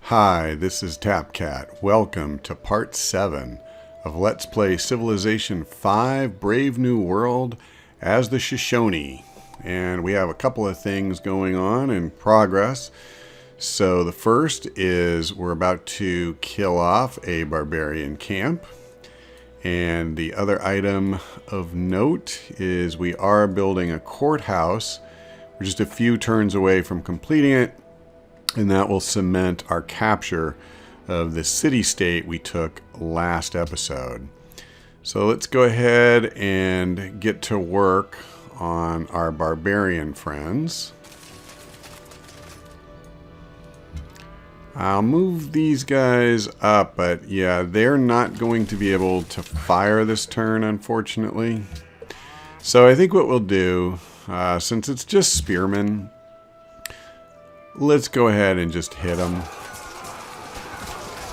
Hi, this is TapCat. Welcome to part 7 of Let's Play Civilization 5 Brave New World as the Shoshone. And we have a couple of things going on in progress. So the first is we're about to kill off a barbarian camp. And the other item of note is we are building a courthouse. We're just a few turns away from completing it. And that will cement our capture of the city-state we took last episode. So let's go ahead and get to work on our barbarian friends. I'll move these guys up, but yeah, they're not going to be able to fire this turn, unfortunately. So I think what we'll do, since it's just spearmen, let's go ahead and just hit them.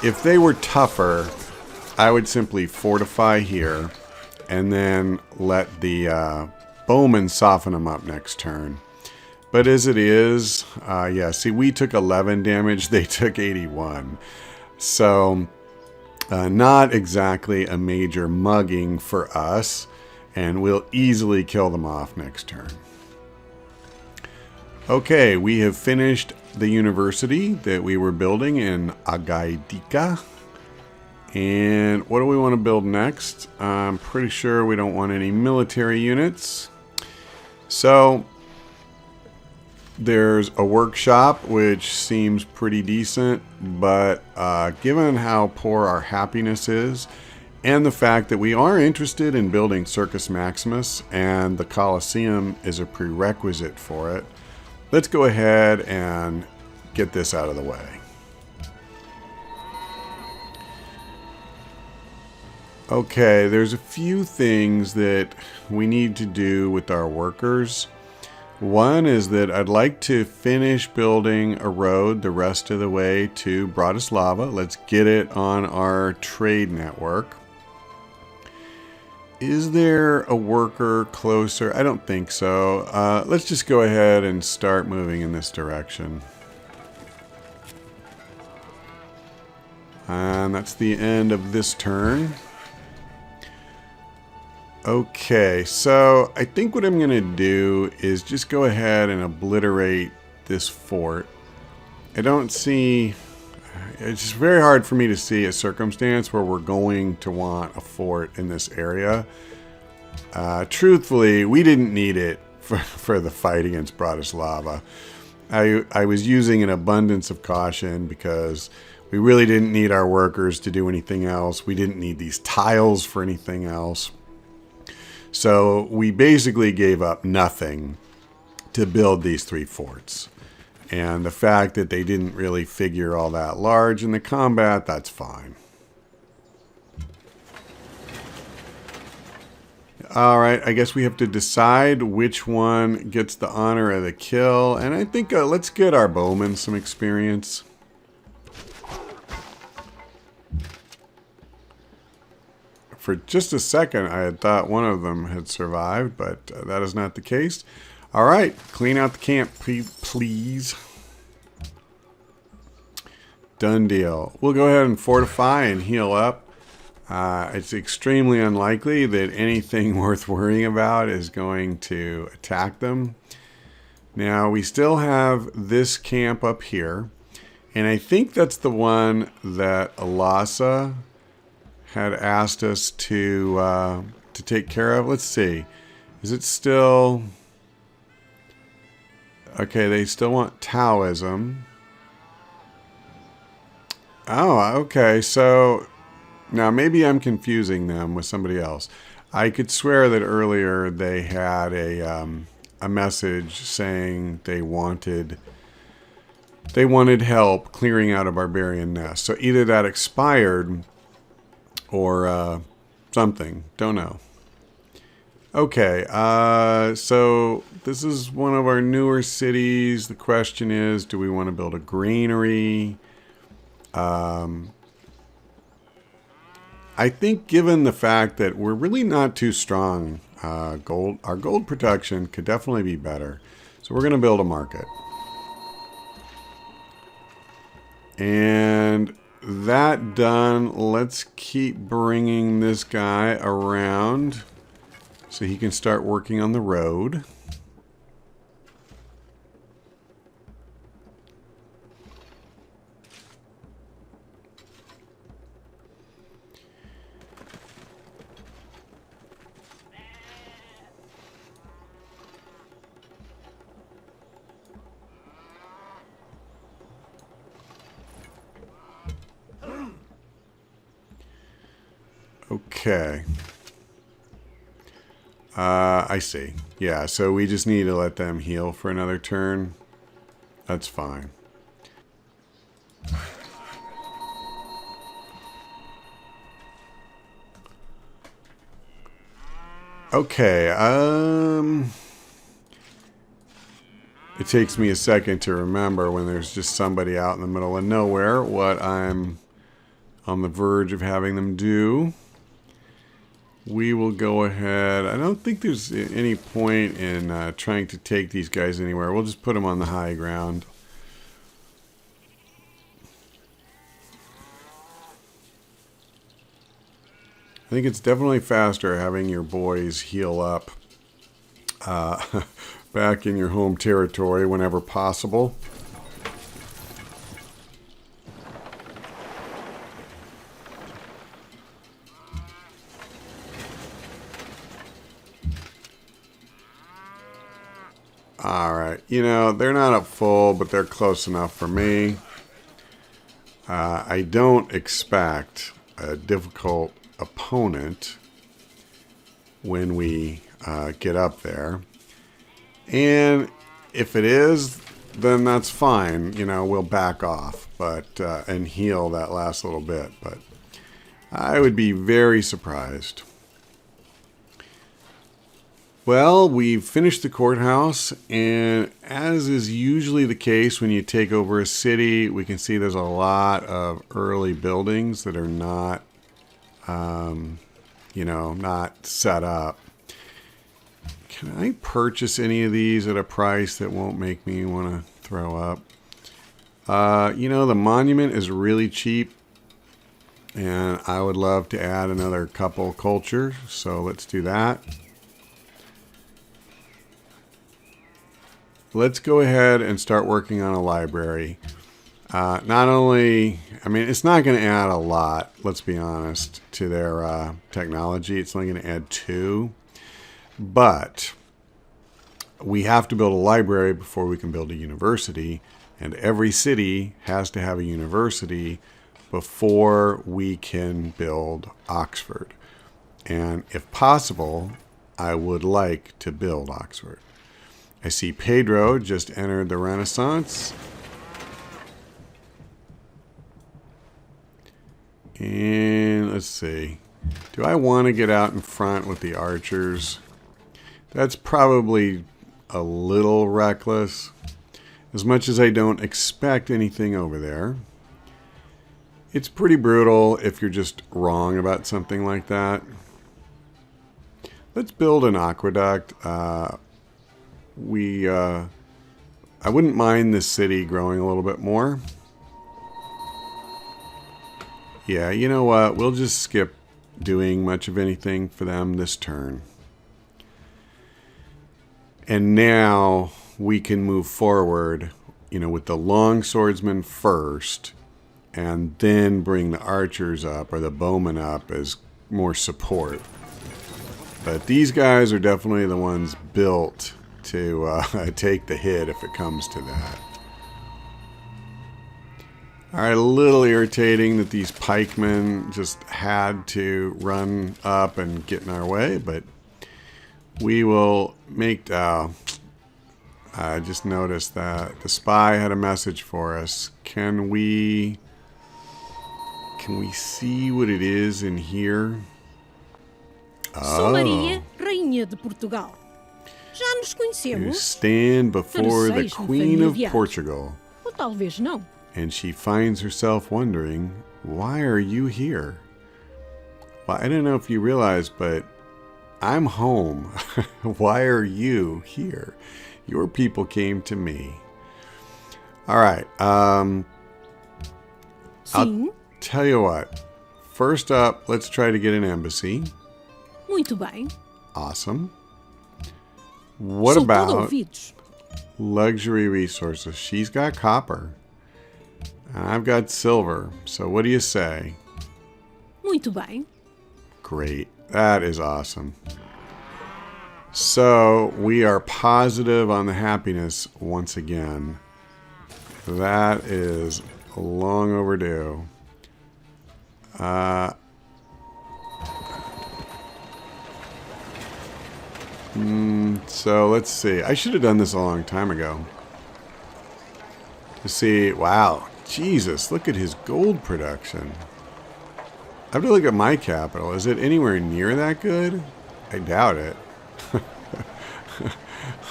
If they were tougher, I would simply fortify here and then let the bowmen soften them up next turn. But as it is, yeah, see, we took 11 damage, they took 81. So, not exactly a major mugging for us, and we'll easily kill them off next turn. Okay, we have finished the university that we were building in Agaidika. And what do we want to build next? I'm pretty sure we don't want any military units. So there's a workshop, which seems pretty decent, but given how poor our happiness is, and the fact that we are interested in building Circus Maximus, and the Colosseum is a prerequisite for it, let's go ahead and get this out of the way. Okay, there's a few things that we need to do with our workers. One is that I'd like to finish building a road the rest of the way to Bratislava. Let's get it on our trade network. Is there a worker closer? I don't think so. Let's just go ahead and start moving in this direction. And that's the end of this turn. Okay, so I think what I'm going to do is just go ahead and obliterate this fort. I don't see... It's just very hard for me to see a circumstance where we're going to want a fort in this area. Truthfully, we didn't need it for the fight against Bratislava. I was using an abundance of caution because we really didn't need our workers to do anything else. We didn't need these tiles for anything else. So we basically gave up nothing to build these 3 forts. And the fact that they didn't really figure all that large in the combat, that's fine. Alright, I guess we have to decide which one gets the honor of the kill. And I think let's get our bowmen some experience. For just a second, I had thought one of them had survived, but that is not the case. All right, clean out the camp, please. Done deal. We'll go ahead and fortify and heal up. It's extremely unlikely that anything worth worrying about is going to attack them. Now, we still have this camp up here, and I think that's the one that Alasa had asked us to take care of. Let's see. Is it still... Okay, they still want Taoism. Oh, okay. So now maybe I'm confusing them with somebody else. I could swear that earlier they had a message saying they wanted help clearing out a barbarian nest. So either that expired or something. Don't know. Okay, so this is one of our newer cities. The question is, do we want to build a granary? I think given the fact that we're really not too strong, our gold production could definitely be better. So we're going to build a market. And that done, let's keep bringing this guy around so he can start working on the road. Okay. I see. Yeah, so we just need to let them heal for another turn. That's fine. Okay, it takes me a second to remember when there's just somebody out in the middle of nowhere what I'm on the verge of having them do. We will go ahead. I don't think there's any point in trying to take these guys anywhere. We'll just put them on the high ground. I think it's definitely faster having your boys heal up back in your home territory whenever possible. Alright, you know, they're not at full, but they're close enough for me. I don't expect a difficult opponent when we get up there. And if it is, then that's fine. You know, we'll back off and heal that last little bit. But I would be very surprised. Well, we've finished the courthouse, and as is usually the case when you take over a city, we can see there's a lot of early buildings that are not, you know, not set up. Can I purchase any of these at a price that won't make me want to throw up? You know, the monument is really cheap, and I would love to add another couple culture, so let's do that. Let's go ahead and start working on a library. Not only, I mean, it's not going to add a lot, let's be honest, to their technology. It's only going to add 2. But we have to build a library before we can build a university. And every city has to have a university before we can build Oxford. And if possible, I would like to build Oxford. I see Pedro just entered the Renaissance. And let's see. Do I want to get out in front with the archers? That's probably a little reckless. As much as I don't expect anything over there. It's pretty brutal if you're just wrong about something like that. Let's build an aqueduct. I wouldn't mind this city growing a little bit more. Yeah, you know what? We'll just skip doing much of anything for them this turn. And now we can move forward, you know, with the long swordsman first, and then bring the archers up or the bowmen up as more support. But these guys are definitely the ones built to take the hit if it comes to that. Alright, a little irritating that these pikemen just had to run up and get in our way, but we will make... I just noticed that the spy had a message for us. Can we see what it is in here? Sou Maria, Rainha de Portugal. Já nos You conhecemos? stand before the Pareceis-me Queen of familiar. Portugal, Ou talvez não. and she finds herself wondering, why are you here? Well, I don't know if you realize, but I'm home. Why are you here? Your people came to me. All right. Sim, Tell you what. First up, let's try to get an embassy. muito bem. Awesome. What Sou todo about ouvidos. luxury resources? She's got copper. And I've got silver. So what do you say? Muito bem. Great. That is awesome. So we are positive on the happiness once again. That is long overdue. So let's see. I should have done this a long time ago. To see, wow, Jesus, look at his gold production. I have to look at my capital. Is it anywhere near that good? I doubt it.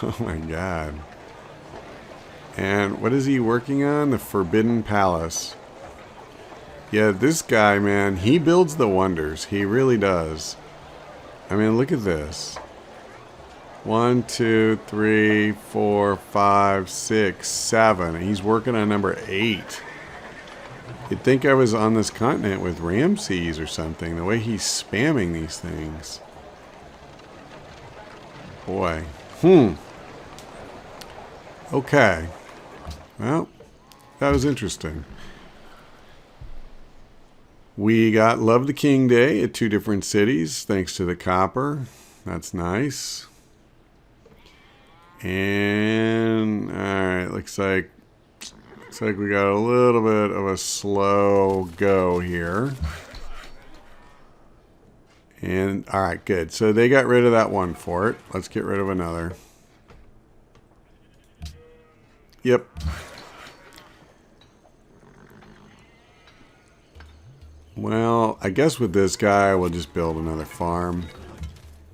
Oh my God. And what is he working on? The Forbidden Palace. Yeah, this guy, man, he builds the wonders. He really does. I mean, look at this. 1, 2, 3, 4, 5, 6, 7. He's working on number 8. You'd think I was on this continent with Ramses or something, the way he's spamming these things. Boy. Okay. Well, that was interesting. We got Love the King Day at 2 different cities, thanks to the copper. That's nice. And, alright, looks like we got a little bit of a slow go here. And, alright, good. So they got rid of that one fort. Let's get rid of another. Yep. Well, I guess with this guy, we'll just build another farm.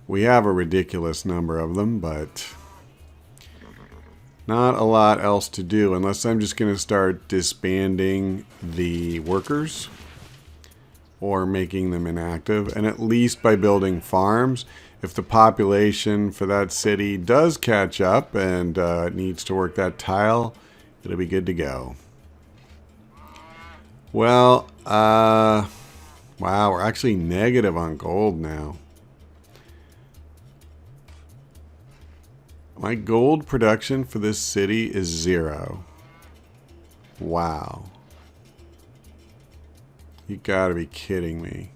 We have a ridiculous number of them, but not a lot else to do unless I'm just going to start disbanding the workers or making them inactive. And at least by building farms, if the population for that city does catch up and it needs to work that tile, it'll be good to go. Well, wow, we're actually negative on gold now. My gold production for this city is 0. Wow. You gotta be kidding me.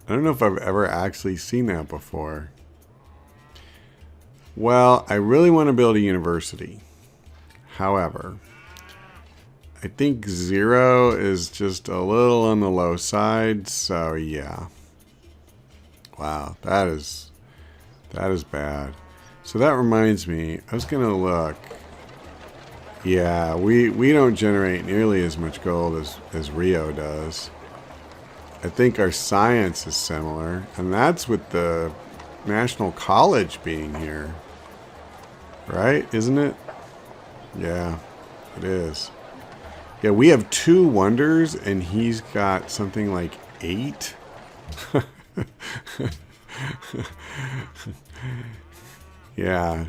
I don't know if I've ever actually seen that before. Well, I really want to build a university. However, I think 0 is just a little on the low side, so yeah. Wow, that is bad. So that reminds me, I was gonna look. Yeah, we don't generate nearly as much gold as Rio does. I think our science is similar, and that's with the National College being here. Right? Isn't it? Yeah, it is. Yeah, we have 2 wonders, and he's got something like 8. Yeah.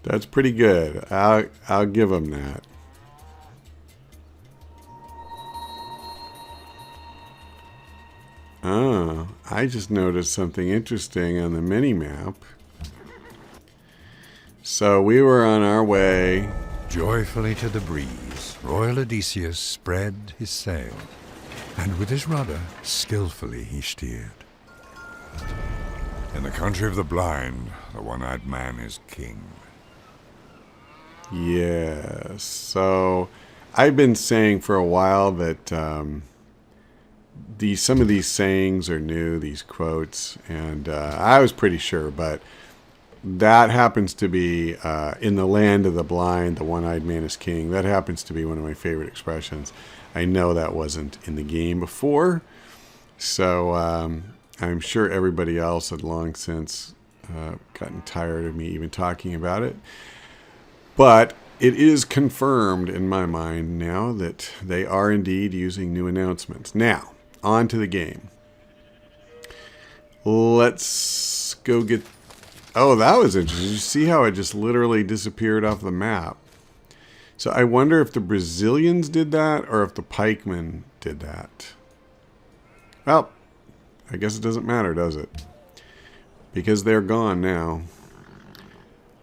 That's pretty good. I'll give him that. Oh, I just noticed something interesting on the mini-map. So we were on our way. Joyfully to the breeze, royal Odysseus spread his sail, and with his rudder skillfully he steered. In the country of the blind, the one-eyed man is king. Yes. So I've been saying for a while that some of these sayings are new, these quotes, and I was pretty sure, but that happens to be in the land of the blind, the one-eyed man is king. That happens to be one of my favorite expressions. I know that wasn't in the game before, so I'm sure everybody else had long since gotten tired of me even talking about it. But it is confirmed in my mind now that they are indeed using new announcements. Now, on to the game. Let's go get... Oh, that was interesting. Did you see how it just literally disappeared off the map? So I wonder if the Brazilians did that or if the pikemen did that. Well, I guess it doesn't matter, does it? Because they're gone now.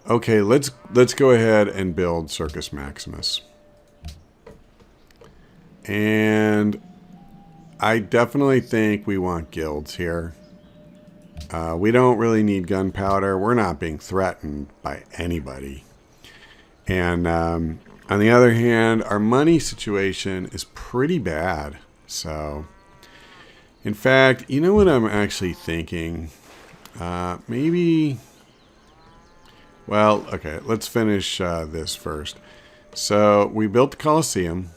Okay, let's go ahead and build Circus Maximus. And I definitely think we want guilds here. We don't really need gunpowder. We're not being threatened by anybody. And on the other hand, our money situation is pretty bad. So, in fact, you know what I'm actually thinking? Maybe... Well, okay, let's finish this first. So, we built the Colosseum.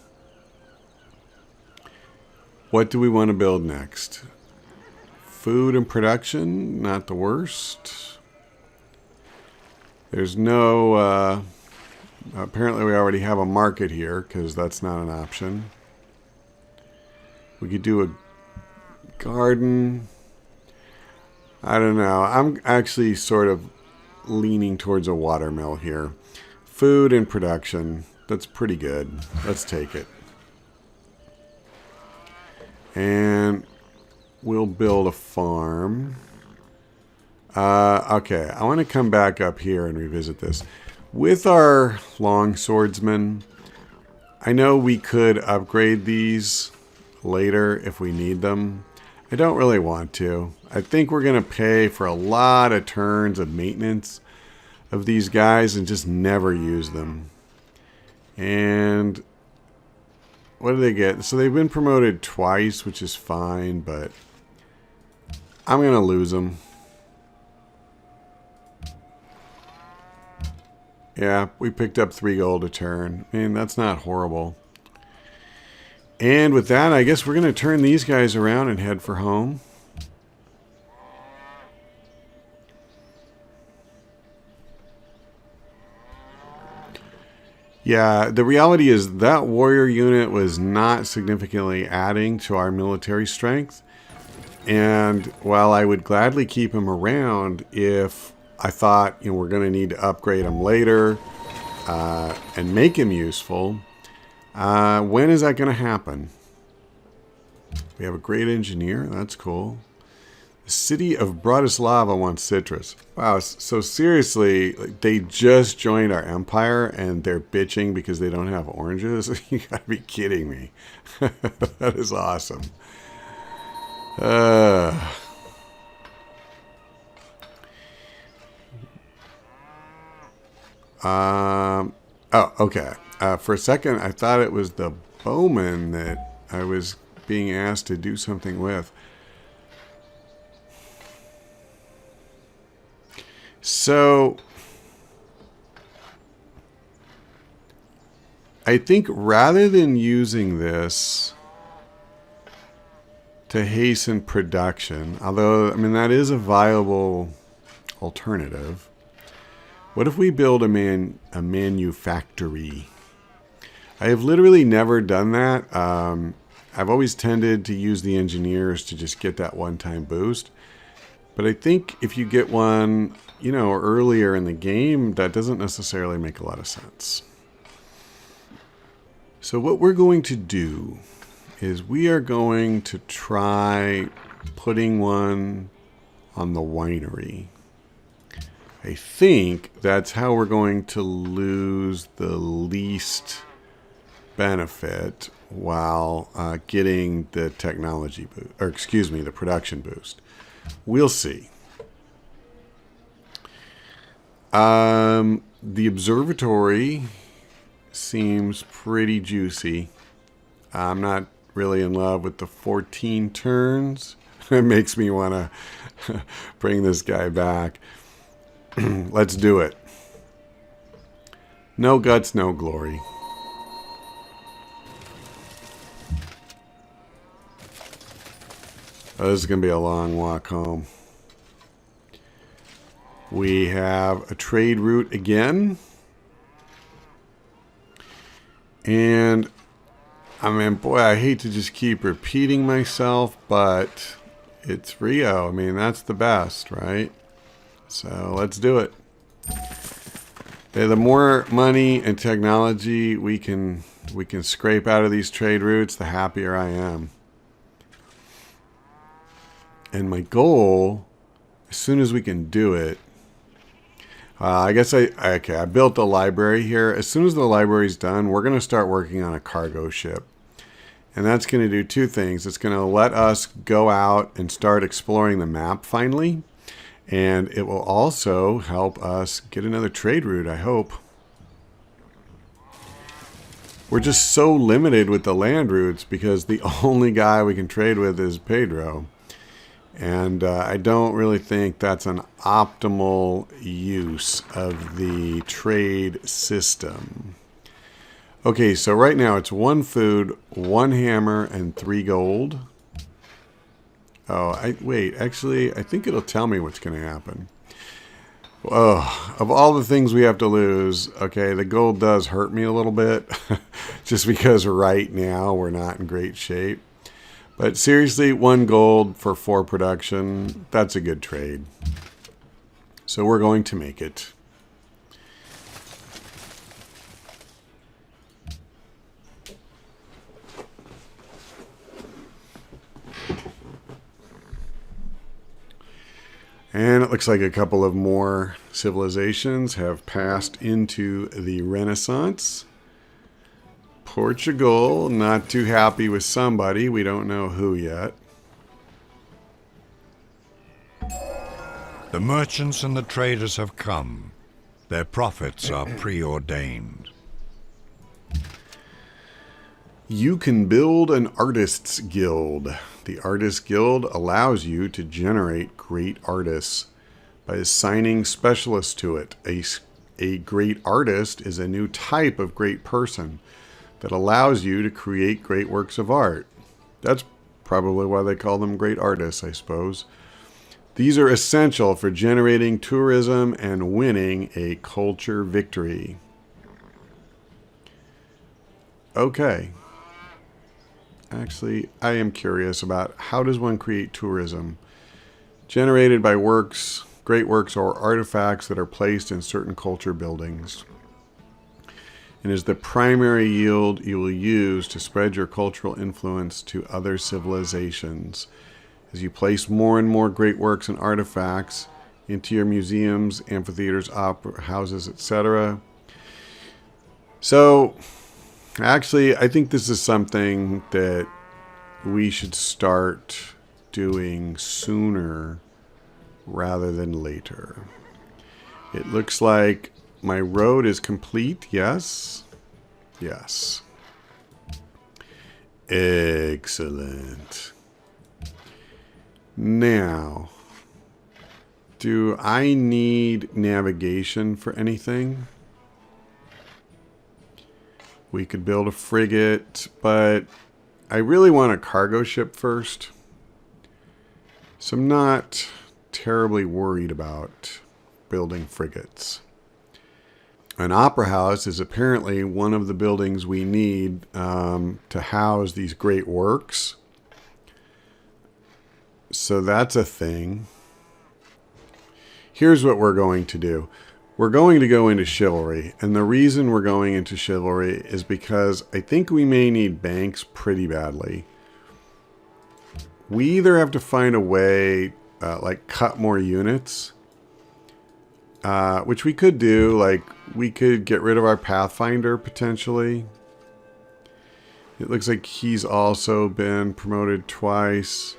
What do we want to build next? Food and production, not the worst. There's no... apparently we already have a market here, because that's not an option. We could do a garden. I don't know. I'm actually sort of leaning towards a watermill here. Food and production. That's pretty good. Let's take it. And we'll build a farm. Okay, I want to come back up here and revisit this. With our long swordsmen, I know we could upgrade these later if we need them. I don't really want to. I think we're going to pay for a lot of turns of maintenance of these guys and just never use them. And what do they get? So they've been promoted twice, which is fine, but I'm going to lose them. Yeah, we picked up 3 gold a turn. I mean, that's not horrible. And with that, I guess we're going to turn these guys around and head for home. Yeah, the reality is that warrior unit was not significantly adding to our military strength. And while I would gladly keep him around if I thought, you know, we're going to need to upgrade him later and make him useful, when is that going to happen? We have a great engineer. That's cool. The city of Bratislava wants citrus. Wow, so seriously, like, they just joined our empire and they're bitching because they don't have oranges? You gotta be kidding me. That is awesome. Oh, okay. For a second, I thought it was the bowman that I was being asked to do something with. So, I think rather than using this to hasten production, although, I mean, that is a viable alternative, what if we build a manufactory? I have literally never done that. I've always tended to use the engineers to just get that one-time boost. But I think if you get one, you know, earlier in the game, that doesn't necessarily make a lot of sense. So what we're going to do is we are going to try putting one on the winery. I think that's how we're going to lose the least benefit while getting the technology boost, or excuse me, the production boost. We'll see. The observatory seems pretty juicy. I'm not really in love with the 14 turns. It makes me want to bring this guy back. Let's do it. No guts, no glory. Oh, this is going to be a long walk home. We have a trade route again. And, I mean, boy, I hate to just keep repeating myself, but it's Rio. I mean, that's the best, right? So, let's do it. Okay, the more money and technology we can scrape out of these trade routes, the happier I am. And my goal, as soon as we can do it, I guess I built a library here. As soon as the library's done, we're going to start working on a cargo ship. And that's going to do two things. It's going to let us go out and start exploring the map finally. And it will also help us get another trade route, I hope. We're just so limited with the land routes because the only guy we can trade with is Pedro. And I don't really think that's an optimal use of the trade system. Okay, so right now it's 1 food, 1 hammer, and 3 gold. Oh, wait, actually, I think it'll tell me what's going to happen. Oh, of all the things we have to lose, okay, the gold does hurt me a little bit. Just because right now we're not in great shape. But seriously, 1 gold for 4 production, that's a good trade. So we're going to make it. And it looks like a couple of more civilizations have passed into the Renaissance. Portugal, not too happy with somebody. We don't know who yet. The merchants and the traders have come. Their profits are preordained. You can build an artists guild. The artists guild allows you to generate great artists by assigning specialists to it. A great artist is a new type of great person that allows you to create great works of art. That's probably why they call them great artists, I suppose. These are essential for generating tourism and winning a culture victory. Okay. Actually, I am curious about how does one create tourism generated by works, great works, or artifacts that are placed in certain culture buildings, and is the primary yield you will use to spread your cultural influence to other civilizations. As you place more and more great works and artifacts into your museums, amphitheaters, opera houses, etc. So, actually, I think this is something that we should start doing sooner rather than later. It looks like my road is complete. Yes. Yes. Excellent. Now, do I need navigation for anything? We could build a frigate, but I really want a cargo ship first. So I'm not terribly worried about building frigates. An opera house is apparently one of the buildings we need to house these great works. So that's a thing. Here's what we're going to do. We're going to go into chivalry, and the reason we're going into chivalry is because I think we may need banks pretty badly. We either have to find a way, like cut more units, which we could do, like we could get rid of our Pathfinder potentially. It looks like he's also been promoted twice.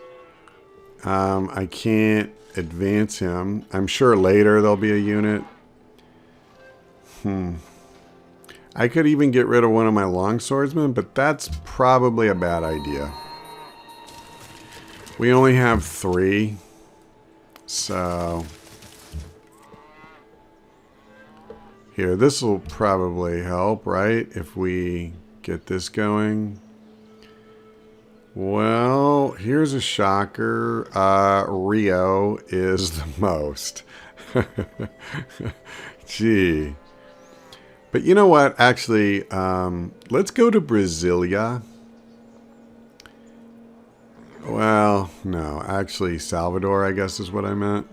I can't advance him. I'm sure later there'll be a unit. I could even get rid of one of my longswordsmen, but that's probably a bad idea. We only have 3. So here, this will probably help, right? If we get this going. Well, here's a shocker. Rio is the most. Gee. But you know what? Actually, let's go to Brasilia. Well, no. Actually, Salvador, I guess is what I meant.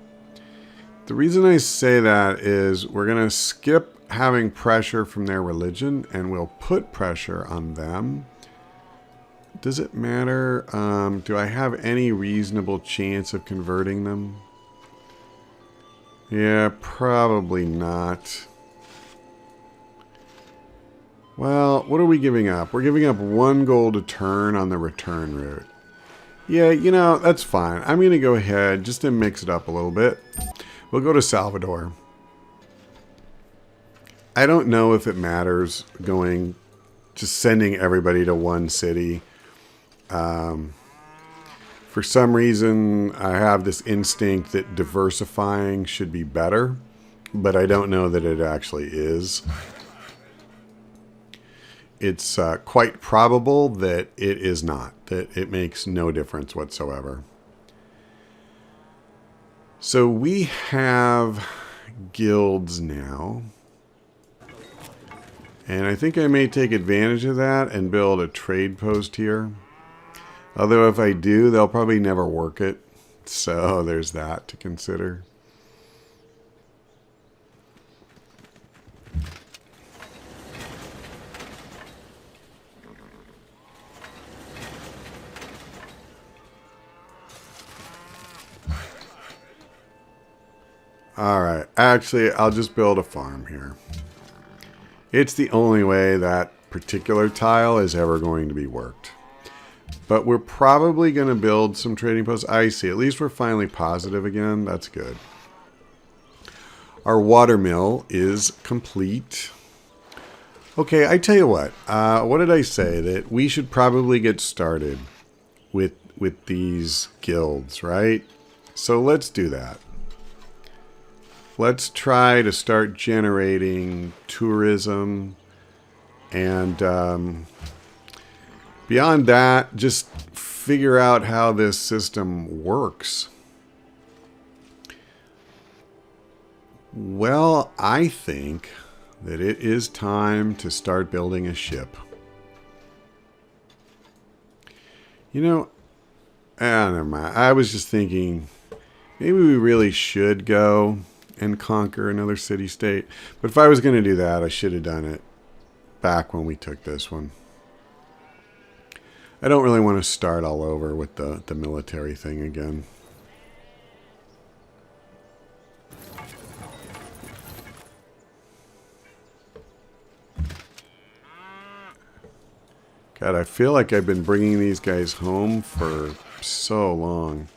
The reason I say that is we're going to skip having pressure from their religion, and we'll put pressure on them. Does it matter? Do I have any reasonable chance of converting them? Yeah, probably not. Well, what are we giving up? We're giving up 1 gold a turn on the return route. Yeah, you know, that's fine. I'm going to go ahead just to mix it up a little bit. We'll go to Salvador. I don't know if it matters just sending everybody to one city. For some reason, I have this instinct that diversifying should be better, but I don't know that it actually is. It's quite probable that it is not, that it makes no difference whatsoever. So we have guilds now. And I think I may take advantage of that and build a trade post here. Although if I do, they'll probably never work it. So there's that to consider. Alright, actually, I'll just build a farm here. It's the only way that particular tile is ever going to be worked. But we're probably going to build some trading posts. I see. At least we're finally positive again. That's good. Our watermill is complete. Okay, I tell you what. What did I say? That we should probably get started with these guilds, right? So let's do that. Let's try to start generating tourism, and beyond that, just figure out how this system works. Well, I think that it is time to start building a ship. You know, never mind. I was just thinking maybe we really should go and conquer another city-state. But if I was going to do that, I should have done it back when we took this one. I don't really want to start all over with the military thing again. God, I feel like I've been bringing these guys home for so long.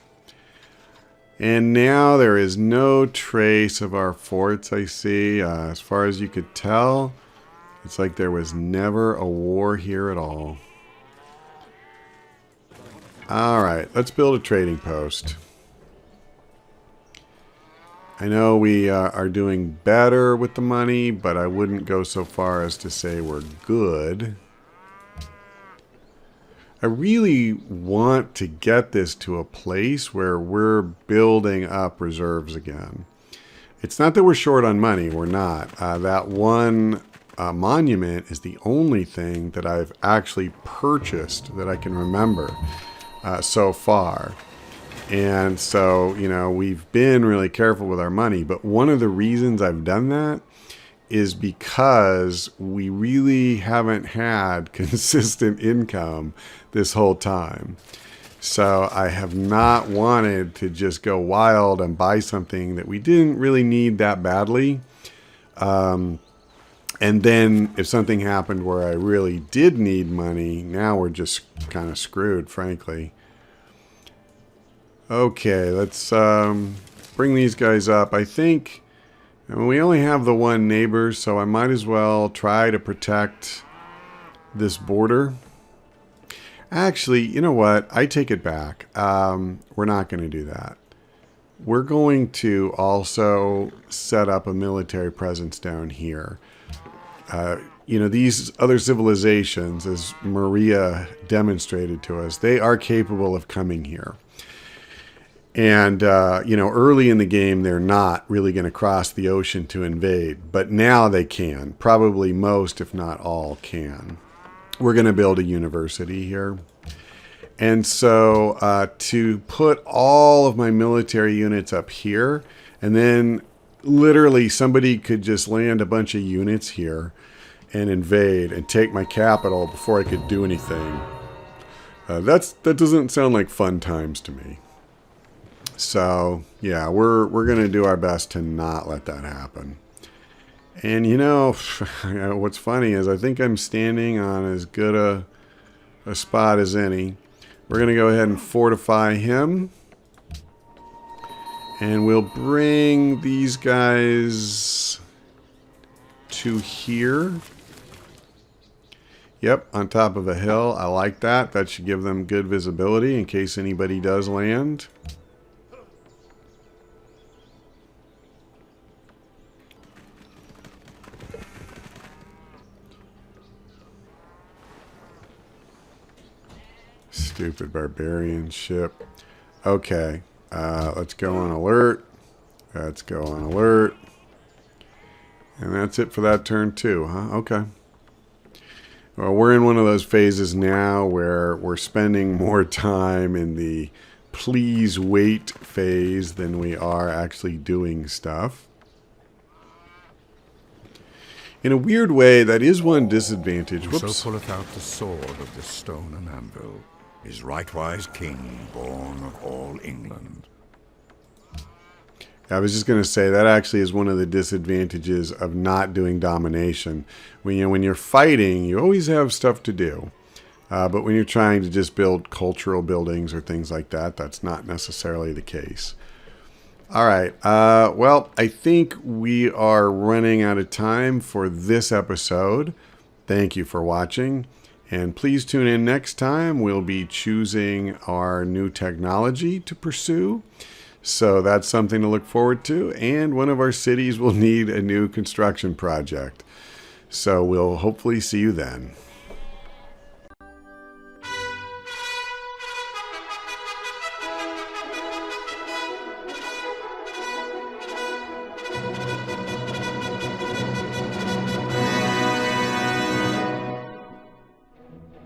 And now there is no trace of our forts, I see. As far as you could tell, it's like there was never a war here at all. Alright, let's build a trading post. I know we are doing better with the money, but I wouldn't go so far as to say we're good. I really want to get this to a place where we're building up reserves again. It's not that we're short on money. We're not. That one monument is the only thing that I've actually purchased that I can remember so far. And so, you know, we've been really careful with our money. But one of the reasons I've done that is because we really haven't had consistent income this whole time. So I have not wanted to just go wild and buy something that we didn't really need that badly. And then if something happened where I really did need money, now we're just kind of screwed, frankly. Okay, let's bring these guys up. I think we only have the one neighbor, so I might as well try to protect this border. Actually, you know what? I take it back. We're not going to do that. We're going to also set up a military presence down here. You know, these other civilizations, as Maria demonstrated to us, they are capable of coming here. And, you know, early in the game, they're not really going to cross the ocean to invade. But now they can. Probably most, if not all, can. We're going to build a university here. And so to put all of my military units up here, and then literally somebody could just land a bunch of units here and invade and take my capital before I could do anything. That doesn't sound like fun times to me. So yeah, we're gonna do our best to not let that happen. And you know, what's funny is I think I'm standing on as good a spot as any. We're gonna go ahead and fortify him. And we'll bring these guys to here. Yep, on top of a hill. I like that. That should give them good visibility in case anybody does land. Stupid barbarian ship. Okay. Let's go on alert. Let's go on alert. And that's it for that turn too, huh? Okay. Well, we're in one of those phases now where we're spending more time in the please wait phase than we are actually doing stuff. In a weird way, that is one disadvantage. Whoops. So pulleth out the sword of the stone and anvil, is rightwise king, born of all England. I was just going to say that actually is one of the disadvantages of not doing domination. When you're fighting, you always have stuff to do. But when you're trying to just build cultural buildings or things like that, that's not necessarily the case. All right. Well, I think we are running out of time for this episode. Thank you for watching. And please tune in next time. We'll be choosing our new technology to pursue. So that's something to look forward to. And one of our cities will need a new construction project. So we'll hopefully see you then.